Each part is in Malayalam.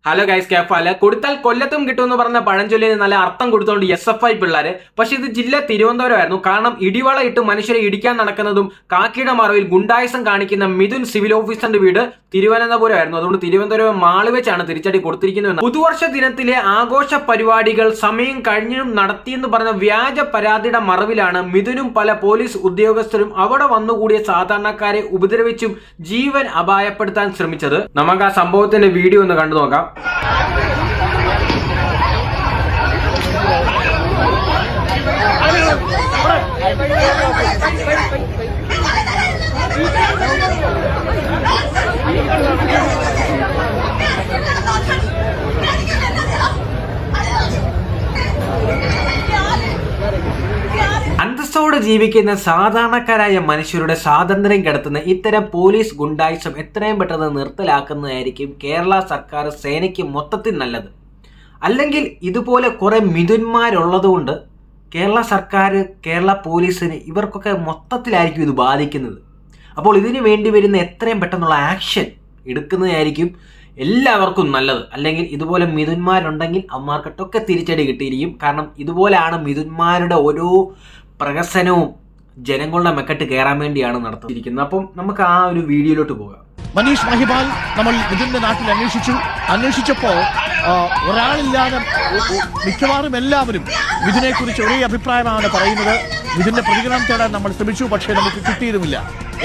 ഹലോ ഗൈസ്, കേഫാല് കൊടുത്താൽ കൊല്ലത്തും കിട്ടുമെന്ന് പറഞ്ഞ പഴഞ്ചൊല്ലിന് നല്ല അർത്ഥം കൊടുത്തോണ്ട് SFI പിള്ളേര്. പക്ഷെ ഇത് ജില്ല തിരുവനന്തപുരമായിരുന്നു. കാരണം ഇടിവള ഇട്ട് മനുഷ്യരെ ഇടിക്കാൻ നടക്കുന്നതും കാക്കിയുടെ മറവിൽ ഗുണ്ടായിസം കാണിക്കുന്ന മിഥുൻ സിവിൽ ഓഫീസറിന്റെ വീട് തിരുവനന്തപുരമായിരുന്നു. അതുകൊണ്ട് തിരുവനന്തപുരം മാള് വെച്ചാണ് തിരിച്ചടി കൊടുത്തിരിക്കുന്നത്. പുതുവർഷ ദിനത്തിലെ ആഘോഷ പരിപാടികൾ സമയം കഴിഞ്ഞും നടത്തിയെന്ന് പറഞ്ഞ വ്യാജ പരാതിയുടെ മറവിലാണ് മിഥുനും പല പോലീസ് ഉദ്യോഗസ്ഥരും അവിടെ വന്നുകൂടിയ സാധാരണക്കാരെ ഉപദ്രവിച്ചും ജീവൻ അപായപ്പെടുത്താൻ ശ്രമിച്ചത്. നമുക്ക് ആ സംഭവത്തിന്റെ വീഡിയോ ഒന്ന് കണ്ടു നോക്കാം. അന്തസ്സോടെ ജീവിക്കുന്ന സാധാരണക്കാരായ മനുഷ്യരുടെ സ്വാതന്ത്ര്യം കെടുത്തുന്ന ഇത്തരം പോലീസ് ഗുണ്ടായിസം എത്രയും പെട്ടെന്ന് നിർത്തലാക്കുന്നതായിരിക്കും കേരള സർക്കാർ സേനയ്ക്ക് മൊത്തത്തിൽ നല്ലത്. അല്ലെങ്കിൽ ഇതുപോലെ കുറെ മിഥുന്മാരുള്ളതുകൊണ്ട് കേരള സർക്കാർ, കേരള പോലീസിന് ഇവർക്കൊക്കെ മൊത്തത്തിലായിരിക്കും ഇത് ബാധിക്കുന്നത്. അപ്പോൾ ഇതിനു വേണ്ടി വരുന്ന എത്രയും പെട്ടെന്നുള്ള ആക്ഷൻ എടുക്കുന്നതായിരിക്കും എല്ലാവർക്കും നല്ലത്. അല്ലെങ്കിൽ ഇതുപോലെ മിഥുന്മാരുണ്ടെങ്കിൽ അമ്മാർക്കിട്ടൊക്കെ തിരിച്ചടി കിട്ടിയിരിക്കും. കാരണം ഇതുപോലെയാണ് മിഥുന്മാരുടെ ഓരോ പ്രഹസനവും ജനങ്ങളുടെ മെക്കെട്ട് കയറാൻ വേണ്ടിയാണ് നടത്തിയിരിക്കുന്നത്. അപ്പം നമുക്ക് ആ ഒരു വീഡിയോയിലോട്ട് പോകാം. മനീഷ് മഹിപാൽ നമ്മൾ മിഥുന്റെ നാട്ടിൽ അന്വേഷിച്ചപ്പോൾ ഒരാളില്ലാതെ മിക്കവാറും എല്ലാവരും മിഥുനെ കുറിച്ച് ഒരേ അഭിപ്രായമാണ് പറയുന്നത്. മിഥുന്റെ പ്രതികരണം തേടാൻ നമ്മൾ ശ്രമിച്ചു, പക്ഷേ നമുക്ക് കിട്ടിയതുമില്ല.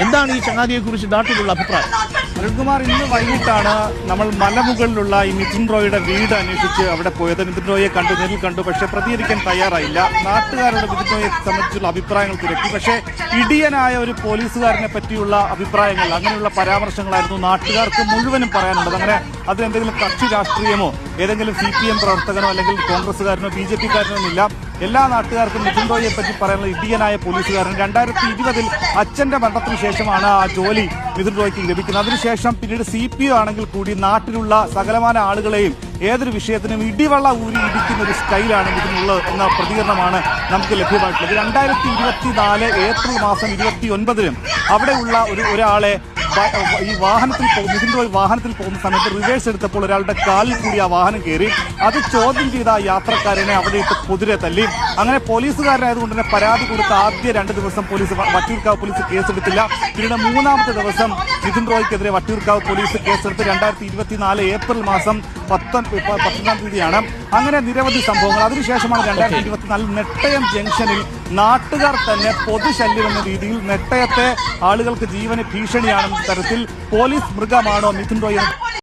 എന്താണ് ഈ ചങ്ങാതിയെ കുറിച്ച് നാട്ടിലുള്ള അഭിപ്രായം? അരുൺകുമാർ, ഇന്ന് വൈകിട്ടാണ് നമ്മൾ മലമുകളിലുള്ള ഈ മിഥുൻ റോയിയുടെ വീട് അന്വേഷിച്ച് അവിടെ പോയത്. മിഥുൻ റോയെ നേരിൽ കണ്ടു, പക്ഷേ പ്രതികരിക്കാൻ തയ്യാറായില്ല. നാട്ടുകാരുടെ മിഥുൻ റോയെ സംബന്ധിച്ചുള്ള അഭിപ്രായങ്ങൾ തിരക്കി. പക്ഷേ ഇടിയനായ ഒരു പോലീസുകാരനെ പറ്റിയുള്ള അഭിപ്രായങ്ങൾ, അങ്ങനെയുള്ള പരാമർശങ്ങളായിരുന്നു നാട്ടുകാർക്ക് മുഴുവനും പറയാനുള്ളത്. അങ്ങനെ അതിലെന്തെങ്കിലും കക്ഷി രാഷ്ട്രീയമോ ഏതെങ്കിലും CPM പ്രവർത്തകനോ അല്ലെങ്കിൽ കോൺഗ്രസ്സുകാരനോ BJP-കാരനോ ഇല്ല. എല്ലാ നാട്ടുകാർക്കും മിഥുൻ റോയിയെ പറ്റി പറയാനുള്ള ഇടിയനായ പോലീസുകാരൻ. 2020 അച്ഛന്റെ മരണത്തിന് ശേഷമാണ് ആ ജോലി മിഥുൻ റോയ്ക്ക് ലഭിക്കുന്നത്. അതിനുശേഷം പിന്നീട് CPO ആണെങ്കിൽ കൂടി നാട്ടിലുള്ള സകലമാന ആളുകളെയും ഏതൊരു വിഷയത്തിനും ഇടിവള്ള ഊരി ഇടിക്കുന്ന ഒരു സ്റ്റൈലാണ് ഇതിനുള്ളത് എന്ന പ്രതികരണമാണ് നമുക്ക് ലഭ്യമായിട്ടുള്ളത്. 2024 ഏപ്രിൽ മാസം 29-നും അവിടെയുള്ള ഒരാളെ ഈ മിഥുൻ റോയ് വാഹനത്തിൽ പോകുന്ന സമയത്ത് റിവേഴ്സ് എടുത്തപ്പോൾ ഒരാളുടെ കാലിൽ കൂടി ആ വാഹനം കയറി. അത് ചോദ്യം ചെയ്ത ആ യാത്രക്കാരനെ അവിടെ ഇട്ട് കുതിരെ തല്ലി. അങ്ങനെ പോലീസുകാരനായതുകൊണ്ട് തന്നെ പരാതി കൊടുത്ത ആദ്യ 2 ദിവസം വട്ടിയൂർക്കാവ് പോലീസ് കേസെടുത്തില്ല. പിന്നീട് 3-ാമത്തെ ദിവസം മിഥുൻ റോയ്ക്കെതിരെ വട്ടിയൂർക്കാവ് പോലീസ് കേസെടുത്ത് 2024 ഏപ്രിൽ മാസം 10-ാം തീയതിയാണ്. അങ്ങനെ നിരവധി സംഭവങ്ങൾ. അതിനുശേഷമാണ് 2024 നെട്ടയം ജംഗ്ഷനിൽ നാട്ടുകാർ തന്നെ പൊതുശല്യം എന്ന രീതിയിൽ നെട്ടയത്തെ ആളുകൾക്ക് ജീവന് ഭീഷണിയാണെന്ന തരത്തിൽ പോലീസ് മൃഗമാണോ മിഥുൻ റോയ്